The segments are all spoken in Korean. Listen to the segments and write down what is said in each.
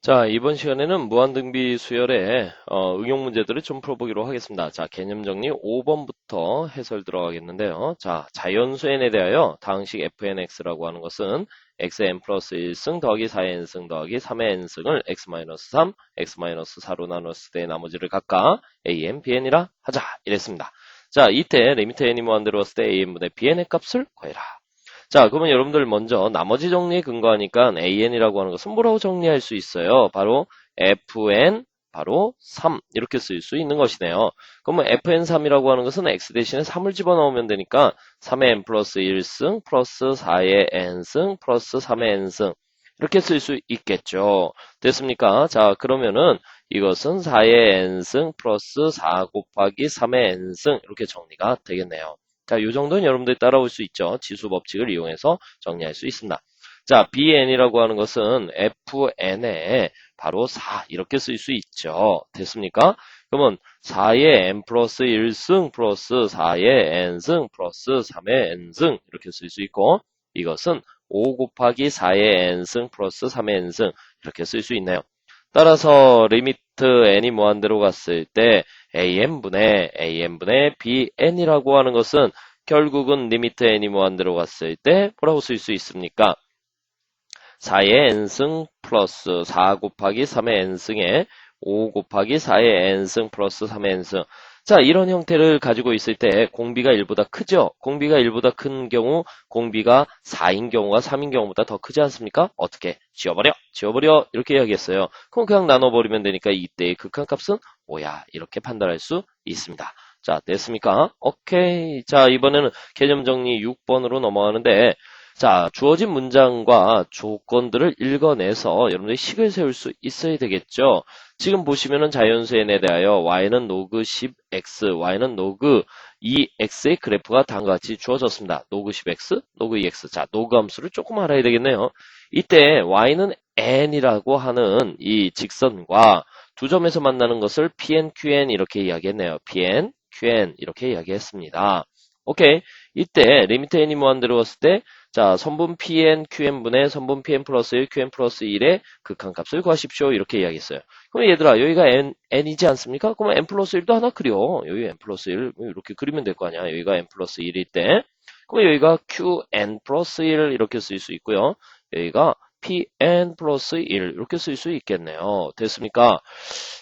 자, 이번 시간에는 무한등비 수열의 응용 문제들을 좀 풀어보기로 하겠습니다. 자, 개념 정리 5번부터 해설 들어가겠는데요. 자, 자연수 n에 대하여 다항식 fnx라고 하는 것은 xn 플러스 1승 더하기 4의 n승 더하기 3의 n승을 x-3, x-4로 나눴을 때 나머지를 각각 an, bn이라 하자 이랬습니다. 자, 이때 리미트 n이 무한대로 왔을 때 an분의 bn의 값을 구해라. 자, 그러면 여러분들 먼저 나머지 정리에 근거하니까 an이라고 하는 것은 뭐라고 정리할 수 있어요? 바로 fn 바로 3 이렇게 쓸 수 있는 것이네요. 그러면 fn3이라고 하는 것은 x 대신에 3을 집어넣으면 되니까 3의 n 플러스 1승 플러스 4의 n승 플러스 3의 n승 이렇게 쓸 수 있겠죠. 됐습니까? 자, 그러면은 이것은 4의 n승 플러스 4 곱하기 3의 n승 이렇게 정리가 되겠네요. 자, 이 정도는 여러분들이 따라올 수 있죠. 지수 법칙을 이용해서 정리할 수 있습니다. 자, bn이라고 하는 것은 fn에 바로 4 이렇게 쓸 수 있죠. 됐습니까? 그러면 4의 n 플러스 1승 플러스 4의 n승 플러스 3의 n승 이렇게 쓸 수 있고 이것은 5 곱하기 4의 n승 플러스 3의 n승 이렇게 쓸 수 있네요. 따라서 리미트 n이 무한대로 갔을 때 an분의 bn이라고 하는 것은 결국은 리미트 n이 무한대로 갔을 때 뭐라고 쓸 수 있습니까? 4의 n승 플러스 4 곱하기 3의 n승에 5 곱하기 4의 n승 플러스 3의 n승. 자, 이런 형태를 가지고 있을 때 공비가 1보다 크죠? 공비가 1보다 큰 경우 공비가 4인 경우가 3인 경우보다 더 크지 않습니까? 어떻게? 지워버려! 지워버려! 이렇게 이야기했어요. 그럼 그냥 나눠버리면 되니까 이때의 극한값은 뭐야? 이렇게 판단할 수 있습니다. 자, 됐습니까? 오케이. 자, 이번에는 개념 정리 6번으로 넘어가는데 자, 주어진 문장과 조건들을 읽어내서 여러분들이 식을 세울 수 있어야 되겠죠. 지금 보시면은 자연수 n에 대하여 y는 로그 10x, y는 로그 2x의 그래프가 다음과 같이 주어졌습니다. 로그 10x, 로그 2x. 자, 로그 함수를 조금 알아야 되겠네요. 이때 y는 n이라고 하는 이 직선과 두 점에서 만나는 것을 pn, qn 이렇게 이야기했네요. pn, qn 이렇게 이야기했습니다. 오케이. 이때 리미트 n이 무한대로 왔을 때 자, 선분 pn, qn분의 선분 pn 플러스 1, qn 플러스 1의 극한값을 구하십시오. 이렇게 이야기했어요. 그럼 얘들아, 여기가 n이지 않습니까? 그러면 n 플러스 1도 하나 그려. 여기 n 플러스 1 이렇게 그리면 될 거 아니야. 여기가 n 플러스 1일 때. 그럼 여기가 qn 플러스 1 이렇게 쓸 수 있고요. 여기가 pn 플러스 1 이렇게 쓸 수 있겠네요. 됐습니까?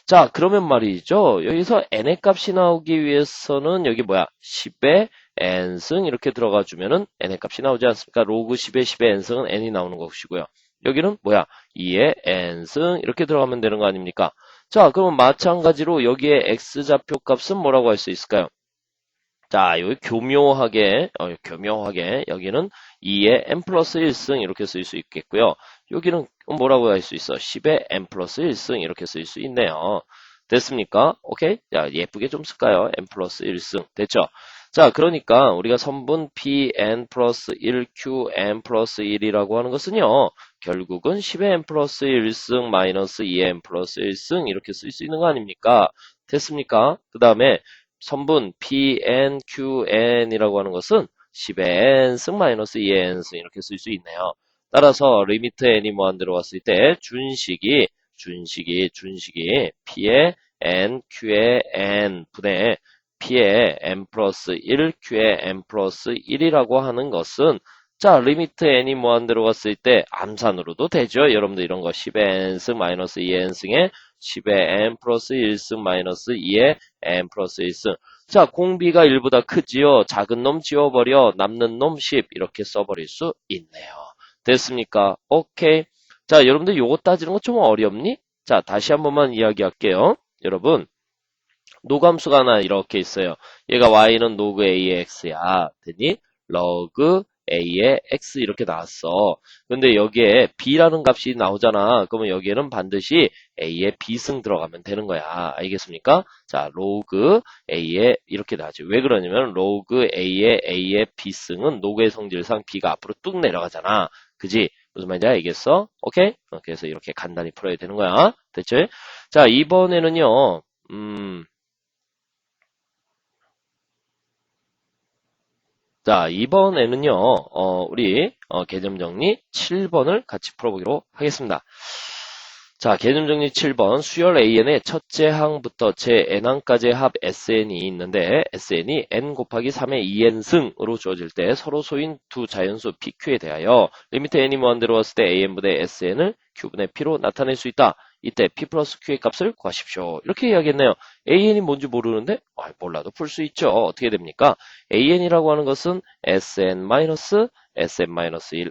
자, 그러면 말이죠. 여기서 n의 값이 나오기 위해서는 여기 뭐야? 10의 n승 이렇게 들어가 주면은 n의 값이 나오지 않습니까? 로그 10의 10의 n승은 n이 나오는 것이고요. 여기는 뭐야? 2의 n승 이렇게 들어가면 되는 거 아닙니까? 자, 그러면 마찬가지로 여기에 x좌표 값은 뭐라고 할 수 있을까요? 자, 여기 교묘하게 여기는 2의 n 플러스 1승 이렇게 쓸 수 있겠고요. 여기는 뭐라고 할 수 있어? 10의 n 플러스 1승 이렇게 쓸 수 있네요. 됐습니까? 오케이? 자, 예쁘게 좀 쓸까요? n 플러스 1승. 됐죠? 자, 그러니까 우리가 선분 pn 플러스 1 qn 플러스 1이라고 하는 것은요. 결국은 10의 n 플러스 1승 마이너스 2의 n 플러스 1승 이렇게 쓸 수 있는 거 아닙니까? 됐습니까? 그 다음에 선분 pn, qn이라고 하는 것은 10의 n승 마이너스 2의 n승 이렇게 쓸 수 있네요. 따라서 리미트 n이 무한대로 왔을 때 준식이 p의 n, q의 n 분의 p의 n 플러스 1, q의 n 플러스 1이라고 하는 것은 자, 리미트 n이 무한대로 갔을 때 암산으로도 되죠. 여러분들 이런 거 10의 n승 마이너스 2의 n승에 10의 n 플러스 1승 마이너스 2의 n 플러스 1승. 자, 공비가 1보다 크지요. 작은 놈 지워버려. 남는 놈 10 이렇게 써버릴 수 있네요. 됐습니까? 오케이. 자, 여러분들 요거 따지는 거 좀 어렵니? 자, 다시 한 번만 이야기할게요. 여러분, 노감수가 하나 이렇게 있어요. 얘가 y는 로그 a의 x야. 되니? 로그 a의 x 이렇게 나왔어. 근데 여기에 b라는 값이 나오잖아. 그러면 여기에는 반드시 a의 b승 들어가면 되는 거야. 알겠습니까? 자, 로그 a의 이렇게 나오지. 왜 그러냐면 로그 a의 b승은 로그의 성질상 b가 앞으로 뚝 내려가잖아. 그지? 무슨 말인지 알겠어? 오케이? 그래서 이렇게 간단히 풀어야 되는 거야. 됐지? 자, 이번에는요. 자, 이번에는요, 우리 개념 정리 7번을 같이 풀어보기로 하겠습니다. 자, 개념 정리 7번. 수열 AN의 첫째 항부터 제 n항까지의 합 SN이 있는데 SN이 n 곱하기 3의 2n승으로 주어질 때 서로 소인 두 자연수 PQ에 대하여 리미트 n이 무한대로 왔을 때 AN분의 SN을 Q분의 P로 나타낼 수 있다. 이때 P 플러스 Q의 값을 구하십시오. 이렇게 이야기했네요. AN이 뭔지 모르는데 몰라도 풀 수 있죠. 어떻게 됩니까? AN이라고 하는 것은 SN-SM-1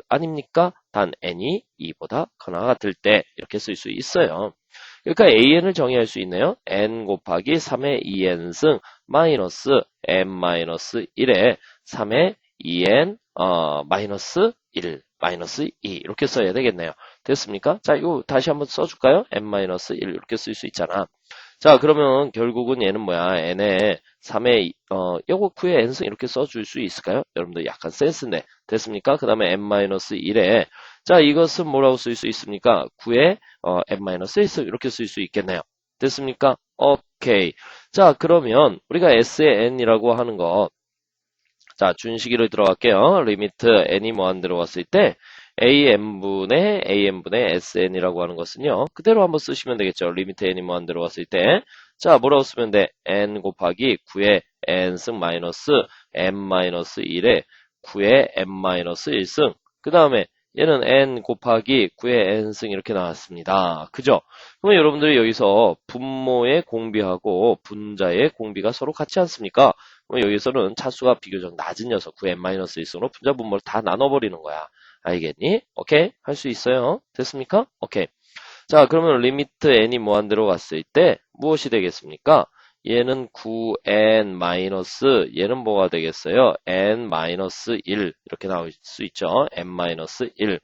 아닙니까? 단 n이 2보다 크거나 같을 때 이렇게 쓸 수 있어요. 그러니까 AN을 정의할 수 있네요. n 곱하기 3의 2n승 마이너스 n-1에 3의 2n 마이너스 1 마이너스 2 이렇게 써야 되겠네요. 됐습니까? 자, 이거 다시 한번 써줄까요? n-1 이렇게 쓸 수 있잖아. 자, 그러면 결국은 얘는 뭐야? n에 3의 요거 9의 n승 이렇게 써줄 수 있을까요? 여러분들 약간 센스인데 됐습니까? 그 다음에 n-1에 자, 이것은 뭐라고 쓸 수 있습니까? 9의 n-1승 이렇게 쓸 수 있겠네요. 됐습니까? 오케이. 자, 그러면 우리가 s의 n이라고 하는 거 자, 준식으로 들어갈게요. 리미트 n이 무한 들어왔을 때 an분의 sn이라고 하는 것은요. 그대로 한번 쓰시면 되겠죠. 리미트 n이 무한 들어왔을 때 자, 뭐라고 쓰면 돼? n 곱하기 9의 n승 마이너스 n-1에 9의 n-1승 그 다음에 얘는 n 곱하기 9의 n승 이렇게 나왔습니다. 그죠? 그러면 여러분들이 여기서 분모의 공비하고 분자의 공비가 서로 같지 않습니까? 그럼 여기서는 차수가 비교적 낮은 녀석 9n-1승으로 분자 분모를 다 나눠버리는 거야. 알겠니? 오케이? 할 수 있어요. 됐습니까? 오케이. 자, 그러면 리미트 n이 무한대로 갔을 때 무엇이 되겠습니까? 얘는 9n 마이너스 얘는 뭐가 되겠어요? n-1 이렇게 나올 수 있죠. n-1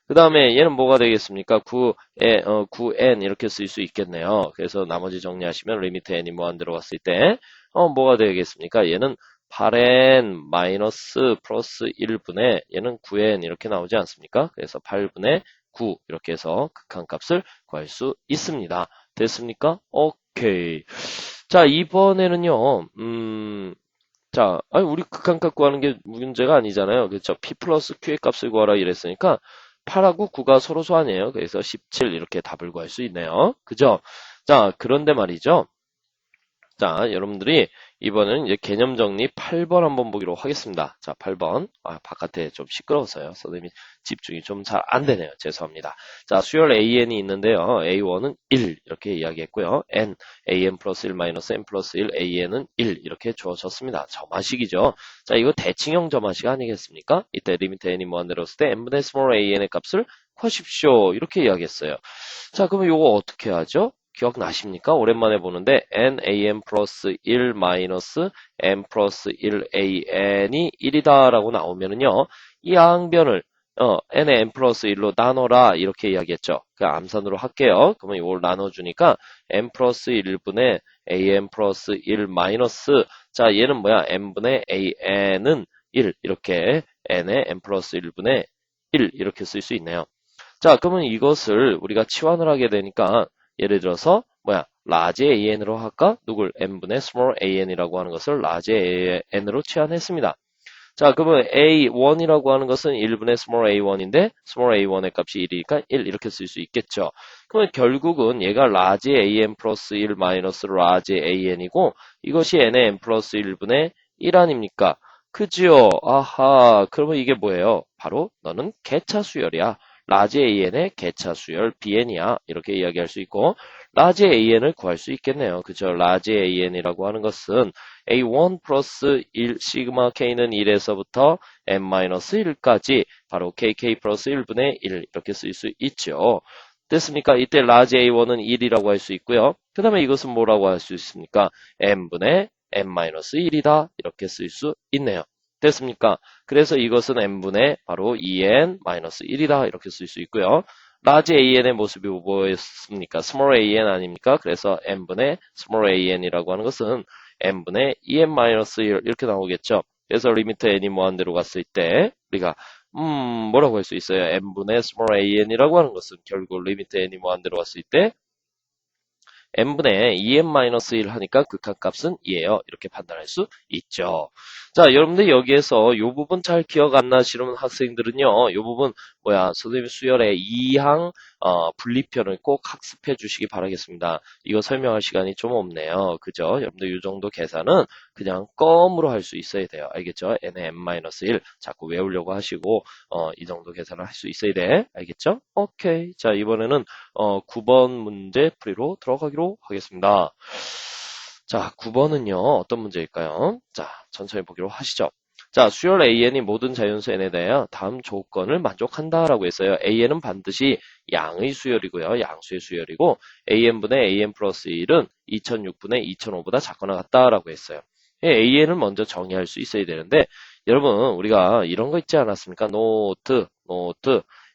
그 다음에 얘는 뭐가 되겠습니까? 9n 이렇게 쓸 수 있겠네요. 그래서 나머지 정리하시면 리미트 n이 무한대로 갔을 때 뭐가 되겠습니까? 얘는 8n 마이너스 플러스 1분의 얘는 9n 이렇게 나오지 않습니까? 그래서 8분의 9 이렇게 해서 극한값을 구할 수 있습니다. 됐습니까? 오케이. 자, 이번에는요. 자, 아니 우리 극한값 구하는 게 문제가 아니잖아요. 그렇죠? P 플러스 Q의 값을 구하라 이랬으니까 8하고 9가 서로 소환이에요. 그래서 17 이렇게 답을 구할 수 있네요. 그죠? 자, 그런데 말이죠. 자, 여러분들이 이번에는 이제 개념 정리 8번 한번 보기로 하겠습니다. 자, 8번. 바깥에 좀 시끄러워서요. 선생님이 집중이 좀 잘 안 되네요. 죄송합니다. 자, 수열 AN이 있는데요. A1은 1 이렇게 이야기했고요. N, AN 플러스 1 마이너스 N 플러스 1, AN은 1 이렇게 주어졌습니다. 점화식이죠. 자, 이거 대칭형 점화식 아니겠습니까? 이때 리미트 N이 무한대로 했을 때 N분의 스몰 AN의 값을 구하십시오. 이렇게 이야기했어요. 자, 그러면 이거 어떻게 하죠? 기억나십니까? 오랜만에 보는데 NAN 플러스 1 마이너스 N 플러스 1AN이 1이다 라고 나오면은요. 이 항변을 NN 플러스 1로 나눠라 이렇게 이야기했죠. 그 암산으로 할게요. 그러면 이걸 나눠주니까 N 플러스 1분의 AN 플러스 1 마이너스 자 얘는 뭐야? N분의 AN은 1 이렇게 N의 N 플러스 1분의 1 이렇게 쓸 수 있네요. 자 그러면 이것을 우리가 치환을 하게 되니까 예를 들어서 뭐야 라지 AN으로 할까? 누굴 n분의 small an이라고 하는 것을 라지 AN으로 치환했습니다. 자 그러면 A1이라고 하는 것은 1분의 small a1인데 small a1의 값이 1이니까 1 이렇게 쓸 수 있겠죠. 그러면 결국은 얘가 라지 AN 플러스 1 마이너스 라지 AN이고 이것이 n의 n 플러스 1분의 1 아닙니까? 그지요? 아하 그러면 이게 뭐예요? 바로 너는 개차 수열이야. 라지 AN의 개차 수열 BN이야. 이렇게 이야기할 수 있고 라지 AN을 구할 수 있겠네요. 그죠? 라지 AN이라고 하는 것은 A1 플러스 1 시그마 K는 1에서부터 N-1까지 바로 KK 플러스 1분의 1 이렇게 쓸 수 있죠. 됐습니까? 이때 라지 A1은 1이라고 할 수 있고요. 그 다음에 이것은 뭐라고 할 수 있습니까? N분의 N-1이다. 이렇게 쓸 수 있네요. 됐습니까? 그래서 이것은 n분의 바로 2n-1이다 이렇게 쓸 수 있고요. 라지 an의 모습이 뭐였습니까? small an 아닙니까? 그래서 n분의 small an이라고 하는 것은 n분의 2n-1 이렇게 나오겠죠. 그래서 리미트 n이 무한대로 갔을 때 우리가 뭐라고 할 수 있어요? n분의 small an이라고 하는 것은 결국 리미트 n이 무한대로 갔을 때 n분의 2n-1 하니까 극한값은 2예요. 이렇게 판단할 수 있죠. 자, 여러분들 여기에서 이 부분 잘 기억 안 나시는 학생들은요. 이 부분 선생님 수열의 2항 분리편을 꼭 학습해 주시기 바라겠습니다. 이거 설명할 시간이 좀 없네요. 그죠? 여러분들 이 정도 계산은 그냥 껌으로 할 수 있어야 돼요. 알겠죠? n의 n-1 자꾸 외우려고 하시고 이 정도 계산을 할 수 있어야 돼. 알겠죠? 오케이. 자, 이번에는 9번 문제 풀이로 들어가기로 하겠습니다. 자, 9번은요. 어떤 문제일까요? 자, 천천히 보기로 하시죠. 자, 수열 AN이 모든 자연수 N에 대하여 다음 조건을 만족한다라고 했어요. AN은 반드시 양의 수열이고요. 양수의 수열이고 AN분의 AN 플러스 1은 2006분의 2005보다 작거나 같다라고 했어요. AN을 먼저 정의할 수 있어야 되는데 여러분 우리가 이런 거 있지 않았습니까? 노트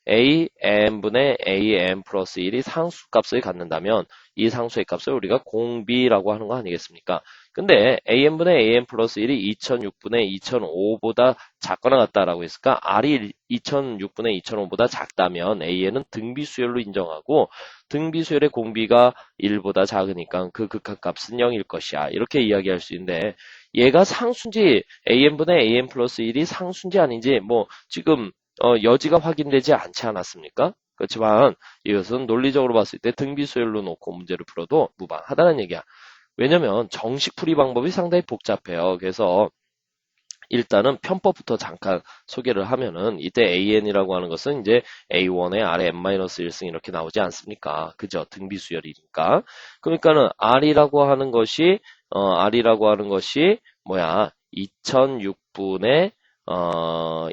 AN분의 AN 플러스 1이 상수값을 갖는다면 이 상수의 값을 우리가 공비라고 하는 거 아니겠습니까? 근데 AN분의 AN 플러스 1이 2006분의 2005보다 작거나 같다라고 했을까? R이 2006분의 2005보다 작다면 AN은 등비수열로 인정하고 등비수열의 공비가 1보다 작으니까 그 극한값은 0일 것이야. 이렇게 이야기할 수 있는데 얘가 상수인지 AN분의 AN 플러스 1이 상수인지 아닌지 지금 여지가 확인되지 않지 않았습니까? 그렇지만 이것은 논리적으로 봤을 때 등비수열로 놓고 문제를 풀어도 무방하다는 얘기야. 왜냐면 정식 풀이 방법이 상당히 복잡해요. 그래서 일단은 편법부터 잠깐 소개를 하면은 이때 AN이라고 하는 것은 이제 A1의 R의 n-1승 이렇게 나오지 않습니까? 그죠? 등비수열이니까. 그러니까는 R이라고 하는 것이 2006분의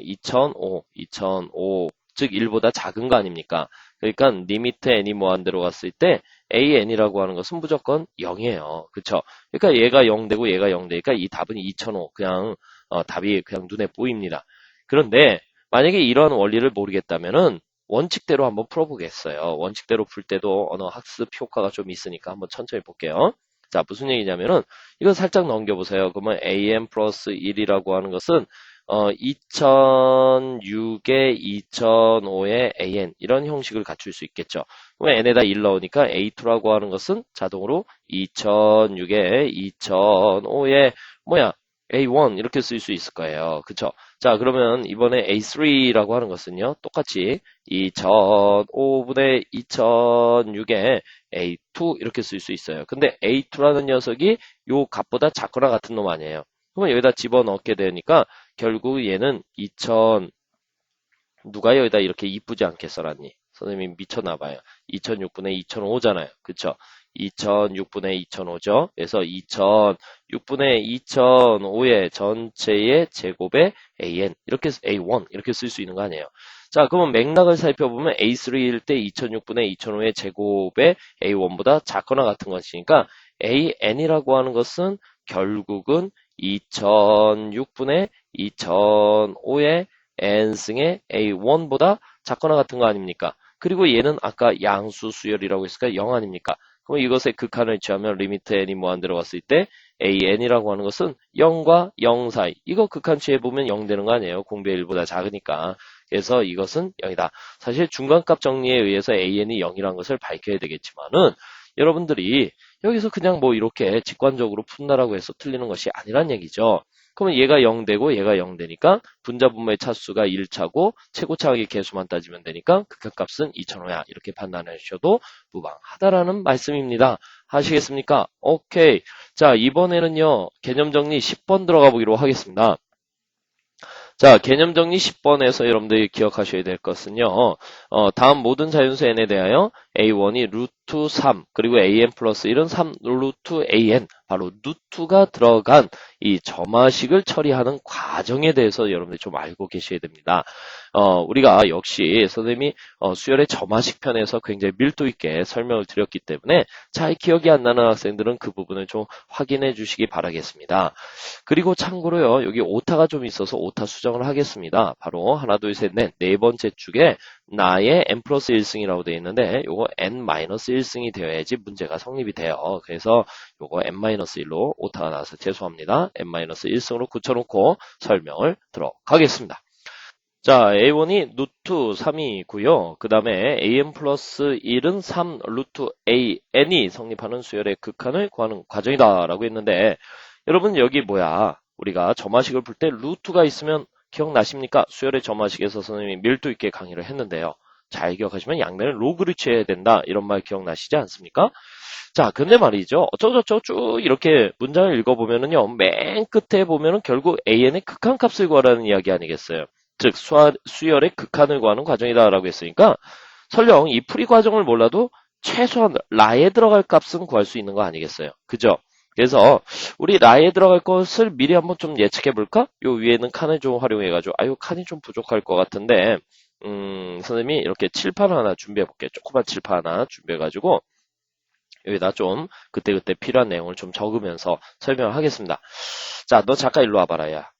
2005, 즉 1보다 작은 거 아닙니까? 그러니까 리미트 n이 무한대로 갔을 때 AN이라고 하는 것은 무조건 0이에요. 그쵸? 그러니까 얘가 0되고 얘가 0되니까 이 답은 2005. 그냥 답이 그냥 눈에 보입니다. 그런데 만약에 이러한 원리를 모르겠다면은 원칙대로 한번 풀어보겠어요. 원칙대로 풀 때도 언어 학습 효과가 좀 있으니까 한번 천천히 볼게요. 자, 무슨 얘기냐면은 이거 살짝 넘겨보세요. 그러면 AN 플러스 1이라고 하는 것은 2006에 2005에 AN 이런 형식을 갖출 수 있겠죠. 그러면 n에다 1 넣으니까 A2라고 하는 것은 자동으로 2006에 2005에 A1 이렇게 쓸 수 있을 거예요. 그쵸? 자, 그러면 이번에 A3라고 하는 것은요. 똑같이 2005분의 2006에 A2 이렇게 쓸 수 있어요. 근데 A2라는 녀석이 요 값보다 작거나 같은 놈 아니에요. 그러면 여기다 집어넣게 되니까 결국 얘는 누가 여기다 이렇게 이쁘지 않게 써놨니? 선생님이 미쳤나봐요. 2006분의 2005잖아요. 그쵸? 2006분의 2005죠. 그래서 2006분의 2005의 전체의 제곱에 AN, 이렇게 A1 이렇게 쓸 수 있는 거 아니에요. 자, 그러면 맥락을 살펴보면 A3일 때 2006분의 2005의 제곱에 A1보다 작거나 같은 것이니까 AN이라고 하는 것은 결국은 2006분의 2005의 n승의 A1보다 작거나 같은 거 아닙니까? 그리고 얘는 아까 양수 수열이라고 했으니까 0 아닙니까? 그럼 이것의 극한을 취하면 리미트 n이 무한대로 갔을 때 AN이라고 하는 것은 0과 0 사이. 이거 극한 취해보면 0 되는 거 아니에요? 공배 1보다 작으니까. 그래서 이것은 0이다. 사실 중간값 정리에 의해서 AN이 0이라는 것을 밝혀야 되겠지만은 여러분들이 여기서 그냥 이렇게 직관적으로 푼다라고 해서 틀리는 것이 아니란 얘기죠. 그러면 얘가 0 되고 얘가 0 되니까 분자분모의 차수가 1차고 최고차항의 개수만 따지면 되니까 극한값은 2005야. 이렇게 판단해 주셔도 무방하다라는 말씀입니다. 하시겠습니까? 오케이. 자, 이번에는요. 개념 정리 10번 들어가 보기로 하겠습니다. 자, 개념 정리 10번에서 여러분들이 기억하셔야 될 것은요. 다음 모든 자연수 n에 대하여 a1이 루트 3 그리고 an 플러스 1은 3 루트 an 바로 루트가 들어간 이 점화식을 처리하는 과정에 대해서 여러분들이 좀 알고 계셔야 됩니다. 우리가 역시 선생님이 수열의 점화식 편에서 굉장히 밀도 있게 설명을 드렸기 때문에 잘 기억이 안 나는 학생들은 그 부분을 좀 확인해 주시기 바라겠습니다. 그리고 참고로요, 여기 오타가 좀 있어서 오타 수정을 하겠습니다. 바로 하나, 둘, 셋, 넷, 네 번째 축에 나의 n 플러스 1승이라고 되어 있는데 요거 n 마이너스 1승이 되어야지 문제가 성립이 돼요. 그래서 요거 n 마이너스 1로 오타가 나서 죄송합니다. n 마이너스 1승으로 굳혀놓고 설명을 들어가겠습니다. 자, A1이 루트 3이고요. 그 다음에 AN 플러스 1은 3 루트 AN이 성립하는 수열의 극한을 구하는 과정이다 라고 했는데 여러분 여기 우리가 점화식을 풀 때 루트가 있으면 기억나십니까? 수열의 점화식에서 선생님이 밀도 있게 강의를 했는데요. 잘 기억하시면 양면을 로그를 취해야 된다. 이런 말 기억나시지 않습니까? 자, 근데 말이죠. 어쩌고저쩌고 쭉 이렇게 문장을 읽어보면은요, 맨 끝에 보면은 결국 AN의 극한값을 구하라는 이야기 아니겠어요? 즉, 수열의 극한을 구하는 과정이다라고 했으니까, 설령 이 풀이 과정을 몰라도 최소한 라에 들어갈 값은 구할 수 있는 거 아니겠어요? 그죠? 그래서 우리 라에 들어갈 것을 미리 한번 좀 예측해 볼까? 요 위에는 칸을 좀 활용해가지고, 아유, 칸이 좀 부족할 것 같은데, 선생님이 이렇게 칠판 하나 준비해 볼게요. 조그만 칠판 하나 준비해가지고, 여기다 좀 그때그때 필요한 내용을 좀 적으면서 설명을 하겠습니다. 자, 너 잠깐 일로 와봐라, 야.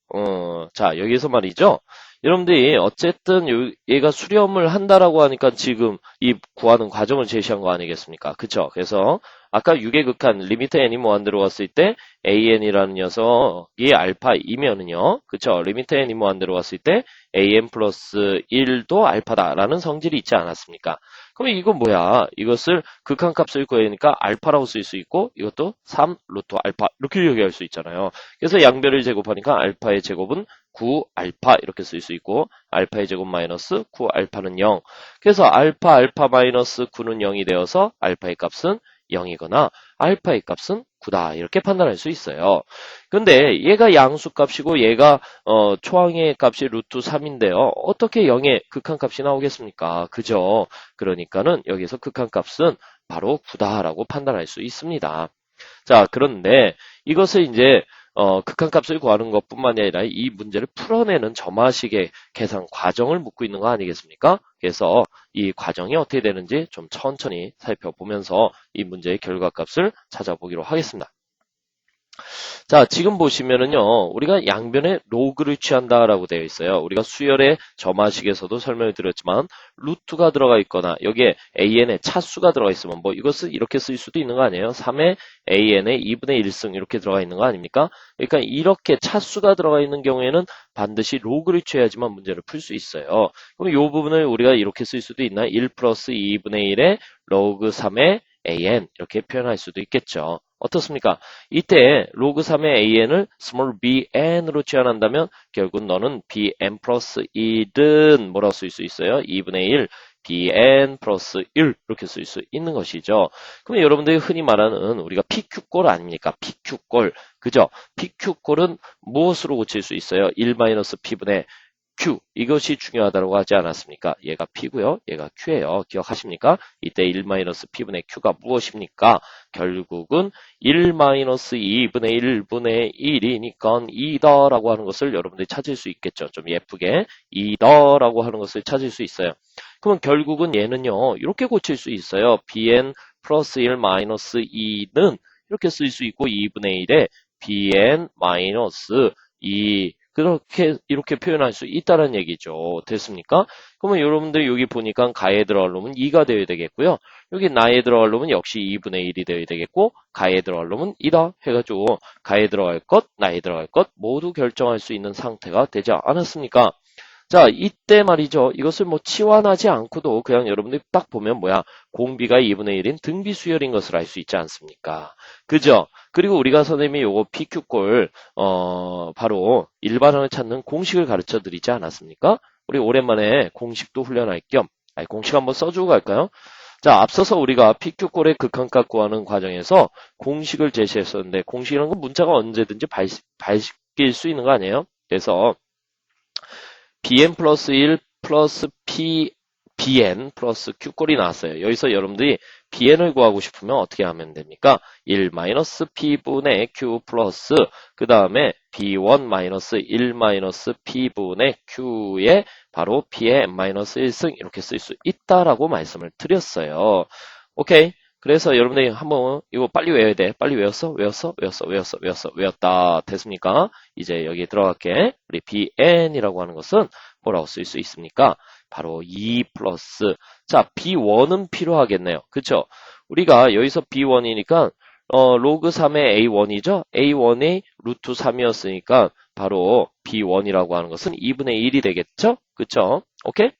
자, 여기서 말이죠. 여러분들이 어쨌든 얘가 수렴을 한다라고 하니까 지금 이 구하는 과정을 제시한 거 아니겠습니까? 그쵸? 그래서 아까 6의 극한 리미트 n이 무한 들어갔을 때 an이라는 녀석이 알파이면은요. 그쵸? 리미트 n이 무한 들어갔을 때 an 플러스 1도 알파다라는 성질이 있지 않았습니까? 그럼 이거 뭐야? 이것을 극한값을 구하니까 알파라고 쓸 수 있고 이것도 3 루트 알파 이렇게 얘기할 수 있잖아요. 그래서 양변을 제곱하니까 알파의 제곱은 9 알파 이렇게 쓸 수 있고 알파의 제곱 마이너스 9 알파는 0. 그래서 알파 마이너스 9는 0이 되어서 알파의 값은 0이거나 알파의 값은 9다 이렇게 판단할 수 있어요. 근데 얘가 양수값이고 얘가 초항의 값이 루트 3인데요. 어떻게 0의 극한값이 나오겠습니까? 그죠? 그러니까는 여기서 극한값은 바로 9다라고 판단할 수 있습니다. 자, 그런데 이것을 이제 극한값을 구하는 것뿐만이 아니라 이 문제를 풀어내는 점화식의 계산 과정을 묻고 있는 거 아니겠습니까? 그래서 이 과정이 어떻게 되는지 좀 천천히 살펴보면서 이 문제의 결과값을 찾아보기로 하겠습니다. 자, 지금 보시면은요, 우리가 양변에 로그를 취한다라고 되어 있어요. 우리가 수열의 점화식에서도 설명을 드렸지만, 루트가 들어가 있거나, 여기에 an의 차수가 들어가 있으면, 뭐, 이것을 이렇게 쓸 수도 있는 거 아니에요? 3의 an의 2분의 1승 이렇게 들어가 있는 거 아닙니까? 그러니까 이렇게 차수가 들어가 있는 경우에는 반드시 로그를 취해야지만 문제를 풀 수 있어요. 그럼 이 부분을 우리가 이렇게 쓸 수도 있나? 1 플러스 2분의 1의 로그 3의 an 이렇게 표현할 수도 있겠죠. 어떻습니까? 이때 로그 3의 an을 small bn으로 취한한다면 결국 너는 bn 플러스 1은 뭐라고 쓸 수 있어요? 2분의 1 bn 플러스 1 이렇게 쓸 수 있는 것이죠. 그럼 여러분들이 흔히 말하는 우리가 PQ꼴 아닙니까? PQ꼴. 그죠? PQ꼴은 무엇으로 고칠 수 있어요? 1-P분의 Q 이것이 중요하다고 하지 않았습니까? 얘가 P고요. 얘가 Q예요. 기억하십니까? 이때 1-P분의 Q가 무엇입니까? 결국은 1-2분의 1분의 1이니까 2더라고 하는 것을 여러분들이 찾을 수 있겠죠. 좀 예쁘게 2더라고 하는 것을 찾을 수 있어요. 그럼 결국은 얘는요. 이렇게 고칠 수 있어요. bn 플러스 1 마이너스 2는 이렇게 쓸 수 있고 2분의 1에 bn 마이너스 2 이렇게 표현할 수 있다는 얘기죠. 됐습니까? 그러면 여러분들 여기 보니까 가에 들어갈 놈은 2가 되어야 되겠고요. 여기 나에 들어갈 놈은 역시 2분의 1이 되어야 되겠고 가에 들어갈 놈은 2다 해가지고 가에 들어갈 것, 나에 들어갈 것 모두 결정할 수 있는 상태가 되지 않았습니까? 자, 이때 말이죠. 이것을 뭐 치환하지 않고도 그냥 여러분들이 딱 보면 뭐야? 공비가 2분의 1인 등비 수열인 것을 알 수 있지 않습니까? 그죠? 그리고 우리가 선생님이 요거 PQ꼴, 바로 일반항을 찾는 공식을 가르쳐 드리지 않았습니까? 우리 오랜만에 공식도 훈련할 겸, 공식 한번 써주고 갈까요? 자, 앞서서 우리가 PQ꼴의 극한값 구하는 과정에서 공식을 제시했었는데, 공식이라는 건 문자가 언제든지 바뀔 수 있는 거 아니에요? 그래서, bn 플러스 1 플러스 bn 플러스 q꼴이 나왔어요. 여기서 여러분들이 bn을 구하고 싶으면 어떻게 하면 됩니까? 1 마이너스 p분의 q 플러스 그 다음에 b1 마이너스 1 마이너스 p분의 q에 바로 p의 n 마이너스 1승 이렇게 쓸 수 있다라고 말씀을 드렸어요. 오케이. 그래서 여러분들이 한번 이거 빨리 외워야 돼. 빨리 외웠어? 외웠다. 됐습니까? 이제 여기 들어갈게. 우리 bn이라고 하는 것은 뭐라고 쓸 수 있습니까? 바로 2 플러스. 자, b1은 필요하겠네요. 그쵸? 우리가 여기서 b1이니까 로그 3의 a1이죠? a1이 루트 3이었으니까 바로 b1이라고 하는 것은 2분의 1이 되겠죠? 그쵸? 오케이?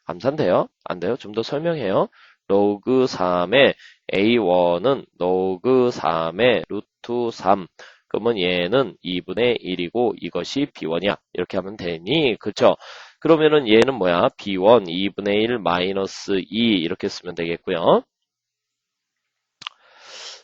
감산돼요? 안 돼요? 좀 더 설명해요. 로그 3의 A1은 로그 3의 루트 3 그러면 얘는 2분의 1이고 이것이 b1이야. 이렇게 하면 되니? 그쵸? 그러면은 얘는 뭐야? b1 2분의 1 마이너스 2 이렇게 쓰면 되겠고요.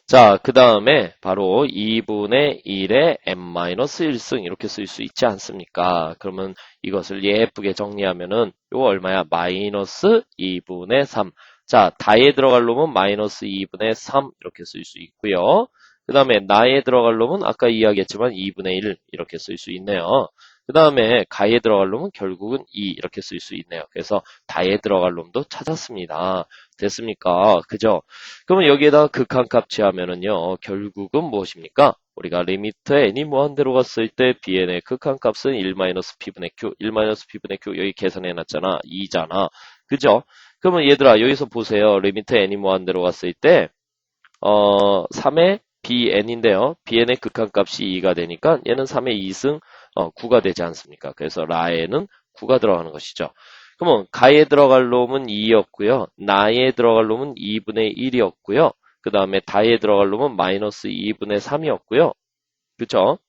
자, 그 다음에 바로 2분의 1에 n-1승 이렇게 쓸 수 있지 않습니까? 그러면 이것을 예쁘게 정리하면은 요 얼마야? 마이너스 2분의 3. 자, 다에 들어갈 놈은 마이너스 2분의 3 이렇게 쓸 수 있고요. 그 다음에 나에 들어갈 놈은 아까 이야기했지만 2분의 1 이렇게 쓸 수 있네요. 그 다음에 가에 들어갈 놈은 결국은 2 이렇게 쓸 수 있네요. 그래서 다에 들어갈 놈도 찾았습니다. 됐습니까? 그죠? 그러면 여기에다 극한값 취하면은요, 결국은 무엇입니까? 우리가 리미트 n이 무한대로 갔을 때 bn의 극한값은 1-p분의 q, 1-p분의 q 여기 계산해놨잖아. 2잖아. 그죠? 그러면 얘들아 여기서 보세요. 리미트 n이 무한대로 갔을 때 3의 bn인데요. bn의 극한값이 2가 되니까 얘는 3의 2승 9가 되지 않습니까? 그래서 라에는 9가 들어가는 것이죠. 그러면 가에 들어갈 놈은 2였고요. 나에 들어갈 놈은 2분의 1이었고요. 그 다음에 다에 들어갈 놈은 마이너스 2분의 3이었고요. 그쵸?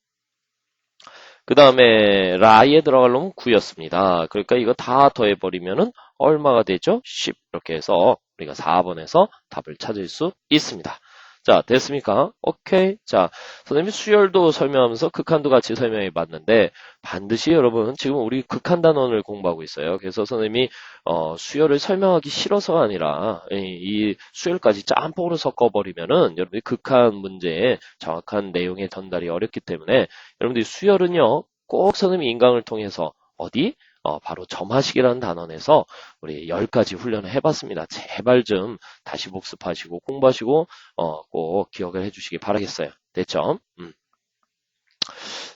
그 다음에 라에 들어갈 놈은 9였습니다. 그러니까 이거 다 더해버리면은 얼마가 되죠? 10. 이렇게 해서 우리가 4번에서 답을 찾을 수 있습니다. 자, 됐습니까? 오케이. 자, 선생님이 수열도 설명하면서 극한도 같이 설명해 봤는데 반드시 여러분 지금 우리 극한 단원을 공부하고 있어요. 그래서 선생님이 수열을 설명하기 싫어서가 아니라 이 수열까지 짬뽕으로 섞어버리면은 여러분이 극한 문제에 정확한 내용의 전달이 어렵기 때문에 여러분들이 수열은요 꼭 선생님이 인강을 통해서 어디? 바로 점화식이라는 단원에서 우리 10가지 훈련을 해봤습니다. 제발 좀 다시 복습하시고 공부하시고 꼭 기억을 해주시기 바라겠어요. 됐죠?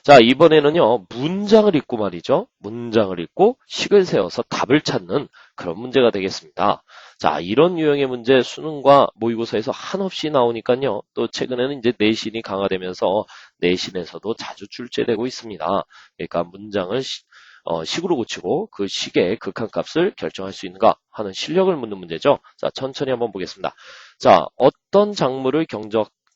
자, 이번에는요, 문장을 읽고 말이죠. 문장을 읽고 식을 세워서 답을 찾는 그런 문제가 되겠습니다. 자, 이런 유형의 문제 수능과 모의고사에서 한없이 나오니까요. 또 최근에는 이제 내신이 강화되면서 내신에서도 자주 출제되고 있습니다. 그러니까 문장을 식으로 고치고 그 식의 극한값을 결정할 수 있는가 하는 실력을 묻는 문제죠. 자, 천천히 한번 보겠습니다. 자, 어떤 작물을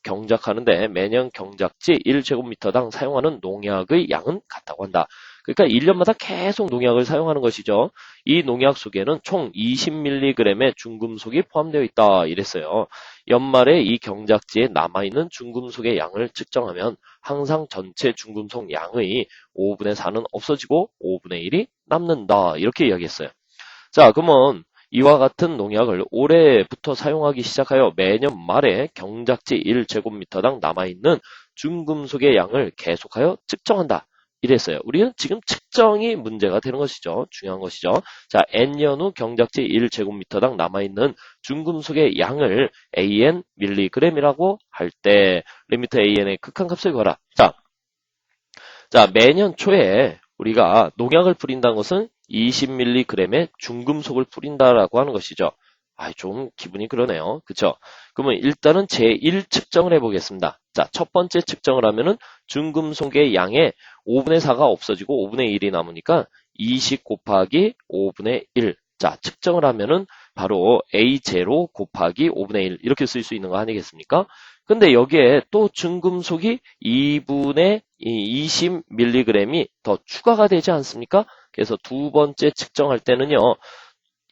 경작하는데 매년 경작지 1제곱미터당 사용하는 농약의 양은 같다고 한다. 그러니까 1년마다 계속 농약을 사용하는 것이죠. 이 농약 속에는 총 20mg의 중금속이 포함되어 있다. 이랬어요. 연말에 이 경작지에 남아있는 중금속의 양을 측정하면 항상 전체 중금속 양의 5분의 4는 없어지고 5분의 1이 남는다. 이렇게 이야기했어요. 자, 그러면 이와 같은 농약을 올해부터 사용하기 시작하여 매년 말에 경작지 1제곱미터당 남아있는 중금속의 양을 계속하여 측정한다. 이랬어요. 우리는 지금 측정이 문제가 되는 것이죠. 중요한 것이죠. 자, n년 후 경작지 1제곱미터당 남아있는 중금속의 양을 AN 밀리그램이라고 할 때 리미트 AN의 극한값을 구하라. 자, 매년 초에 우리가 농약을 뿌린다는 것은 20mg의 중금속을 뿌린다라고 하는 것이죠. 좀 기분이 그러네요. 그쵸? 그러면 일단은 제1 측정을 해보겠습니다. 자, 첫 번째 측정을 하면은 중금속의 양의 5분의 4가 없어지고 5분의 1이 남으니까 20 곱하기 5분의 1. 자, 측정을 하면은 바로 A0 곱하기 5분의 1 이렇게 쓸 수 있는 거 아니겠습니까? 근데 여기에 또 중금속이 2분의 20mg이 더 추가가 되지 않습니까? 그래서 두 번째 측정할 때는요,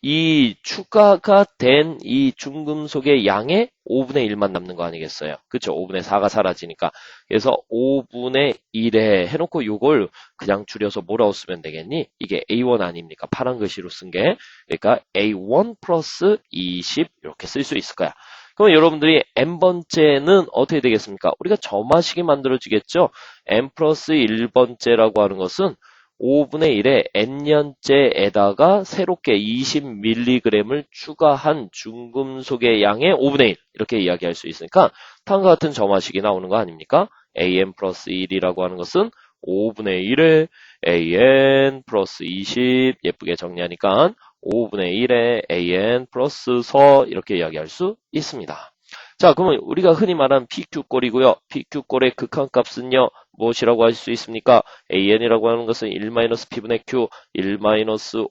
이 추가가 된 이 중금속의 양의 5분의 1만 남는 거 아니겠어요? 그쵸? 5분의 4가 사라지니까. 그래서 5분의 1에 해놓고 요걸 그냥 줄여서 뭐라고 쓰면 되겠니? 이게 A1 아닙니까? 파란 글씨로 쓴 게. 그러니까 A1 플러스 20 이렇게 쓸 수 있을 거야. 그럼 여러분들이 n번째는 어떻게 되겠습니까? 우리가 점화식이 만들어지겠죠? n 플러스 1번째라고 하는 것은 5분의 1에 n년째에다가 새롭게 20mg을 추가한 중금속의 양의 5분의 1 이렇게 이야기할 수 있으니까 다음과 같은 점화식이 나오는 거 아닙니까? an 플러스 1이라고 하는 것은 5분의 1에 an 플러스 20 예쁘게 정리하니까 5분의 1에 an 플러스 서 이렇게 이야기할 수 있습니다. 자, 그러면 우리가 흔히 말하는 PQ꼴이고요. PQ꼴의 극한값은요. 무엇이라고 할 수 있습니까? AN이라고 하는 것은 1-P분의 Q, 1-5분의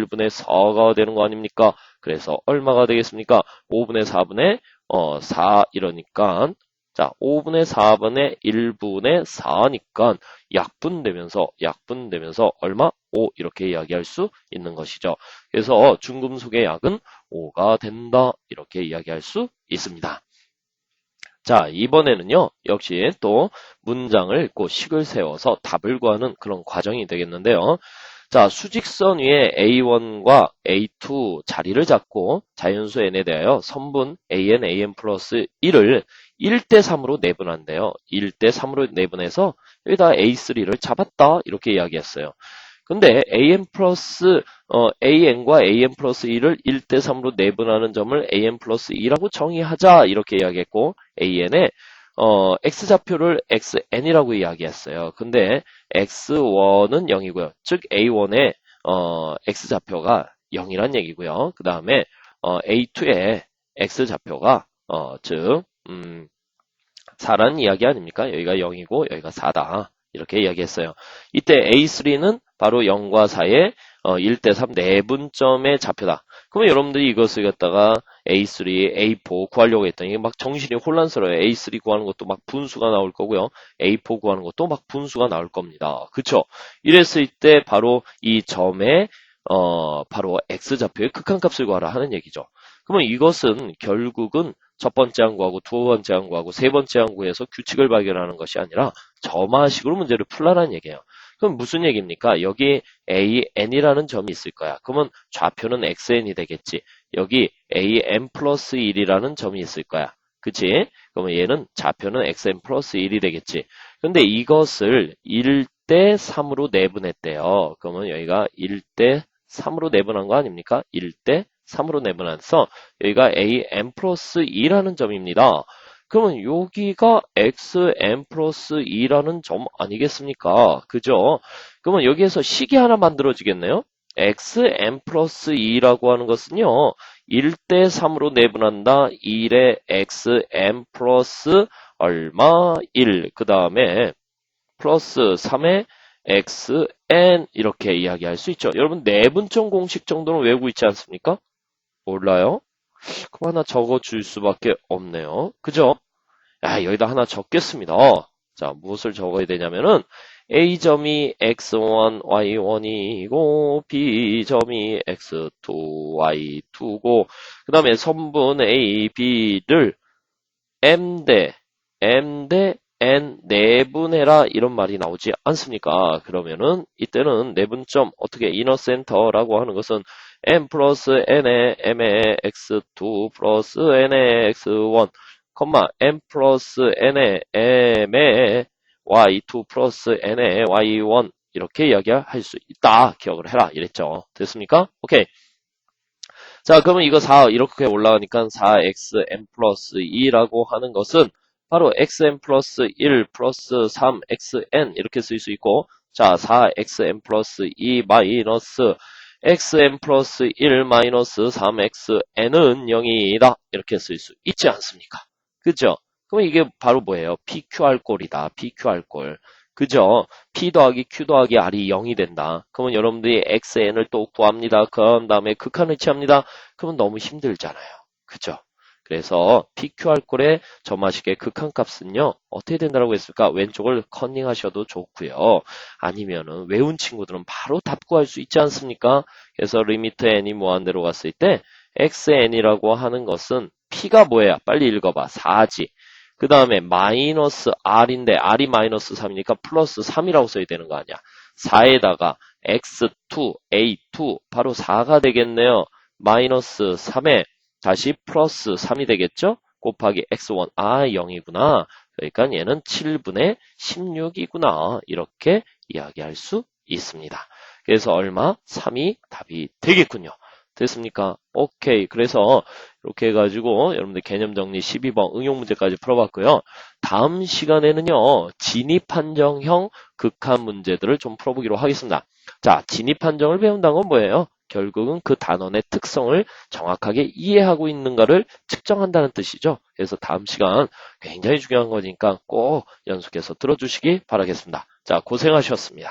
1분의 4가 되는 거 아닙니까? 그래서 얼마가 되겠습니까? 5분의 4분의 4 이러니까 자, 5분의 4분의 1분의 4니까 약분되면서 얼마? 5 이렇게 이야기할 수 있는 것이죠. 그래서 중금속의 약은 5가 된다 이렇게 이야기할 수 있습니다. 자, 이번에는요, 역시 또 문장을 읽고 식을 세워서 답을 구하는 그런 과정이 되겠는데요. 자, 수직선 위에 A1과 A2 자리를 잡고 자연수 n에 대하여 선분 an 플러스 1을 1대 3으로 내분한대요. 1대 3으로 내분해서 여기다 A3를 잡았다 이렇게 이야기했어요. 근데 an과 an 플러스 2를 1대 3으로 내분하는 점을 an 플러스 2라고 정의하자 이렇게 이야기했고 an에 x좌표를 xn이라고 이야기했어요. 근데 x1은 0이고요. 즉 a1의 x좌표가 0이란 얘기고요. 그 다음에 a2의 x좌표가 즉 4라는 이야기 아닙니까? 여기가 0이고 여기가 4다. 이렇게 이야기했어요. 이때 A3는 바로 0과 4의 1대 3 내분점의 좌표다. 그러면 여러분들이 이것을 갖다가 A3, A4 구하려고 했더니 막 정신이 혼란스러워요. A3 구하는 것도 막 분수가 나올 거고요. A4 구하는 것도 막 분수가 나올 겁니다. 그쵸? 이랬을 때 바로 이 점의 바로 X좌표의 극한값을 구하라 하는 얘기죠. 그러면 이것은 결국은 첫 번째 항구하고 두 번째 항구하고 세 번째 항구에서 규칙을 발견하는 것이 아니라 점화식으로 문제를 풀라는 얘기예요. 그럼 무슨 얘기입니까? 여기 AN이라는 점이 있을 거야. 그러면 좌표는 XN이 되겠지. 여기 AN 플러스 1이라는 점이 있을 거야. 그치? 그러면 얘는 좌표는 XN 플러스 1이 되겠지. 근데 이것을 1대 3으로 내분했대요. 그러면 여기가 1대 3으로 내분한 거 아닙니까? 1대 3으로 내분해서 여기가 an 플러스 2라는 점입니다. 그러면 여기가 xn 플러스 2라는 점 아니겠습니까? 그죠? 그러면 여기에서 식이 하나 만들어지겠네요? xn 플러스 2라고 하는 것은요. 1대 3으로 내분한다. 1의 xn 플러스 얼마? 1. 그 다음에 플러스 3의 xn 이렇게 이야기할 수 있죠. 여러분 내분점 공식 정도는 외우고 있지 않습니까? 몰라요? 그럼 하나 적어줄 수밖에 없네요. 그죠? 야, 여기다 하나 적겠습니다. 자, 무엇을 적어야 되냐면은 A점이 x1, y1이고 B점이 x2, y2고 그 다음에 선분 A, B를 M 대 N 내분해라 이런 말이 나오지 않습니까? 그러면은 이때는 내분점 어떻게 이너센터라고 하는 것은 n 플러스 n의 m의 x2 플러스 n의 x1 n 플러스 n의 m의 y2 플러스 n의 y1 이렇게 이야기할 수 있다. 기억을 해라 이랬죠. 됐습니까? 오케이. 자, 그러면 이거 4 이렇게 올라가니까 4xn 플러스 2라고 하는 것은 바로 xn 플러스 1 플러스 3xn 이렇게 쓸 수 있고 자, 4xn 플러스 2 마이너스 xn 플러스 1 마이너스 3xn은 0이다. 이렇게 쓸 수 있지 않습니까? 그죠? 그럼 이게 바로 뭐예요? PQR꼴이다. PQR꼴. 그죠? P 더하기 Q 더하기 R이 0이 된다. 그러면 여러분들이 XN을 또 구합니다. 그 다음에 극한을 취합니다. 그러면 너무 힘들잖아요. 그죠? 그래서 PQR꼴의 점화식의 극한값은요. 어떻게 된다고 했을까? 왼쪽을 컨닝하셔도 좋고요. 아니면은 외운 친구들은 바로 답 구할 수 있지 않습니까? 그래서 리미트 n이 무한대로 갔을 때 XN이라고 하는 것은 P가 뭐야? 빨리 읽어봐. 4지. 그 다음에 마이너스 R인데 R이 마이너스 3이니까 플러스 3이라고 써야 되는 거 아니야. 4에다가 X2, A2 바로 4가 되겠네요. 마이너스 3에 다시 플러스 3이 되겠죠? 곱하기 X1, 0이구나. 그러니까 얘는 7분의 16이구나. 이렇게 이야기할 수 있습니다. 그래서 얼마? 3이 답이 되겠군요. 됐습니까? 오케이. 그래서 이렇게 해가지고 여러분들 개념 정리 12번 응용 문제까지 풀어봤고요. 다음 시간에는요. 진입 판정형 극한 문제들을 좀 풀어보기로 하겠습니다. 자, 진입 판정을 배운다는 건 뭐예요? 결국은 그 단원의 특성을 정확하게 이해하고 있는가를 측정한다는 뜻이죠. 그래서 다음 시간 굉장히 중요한 거니까 꼭 연속해서 들어주시기 바라겠습니다. 자, 고생하셨습니다.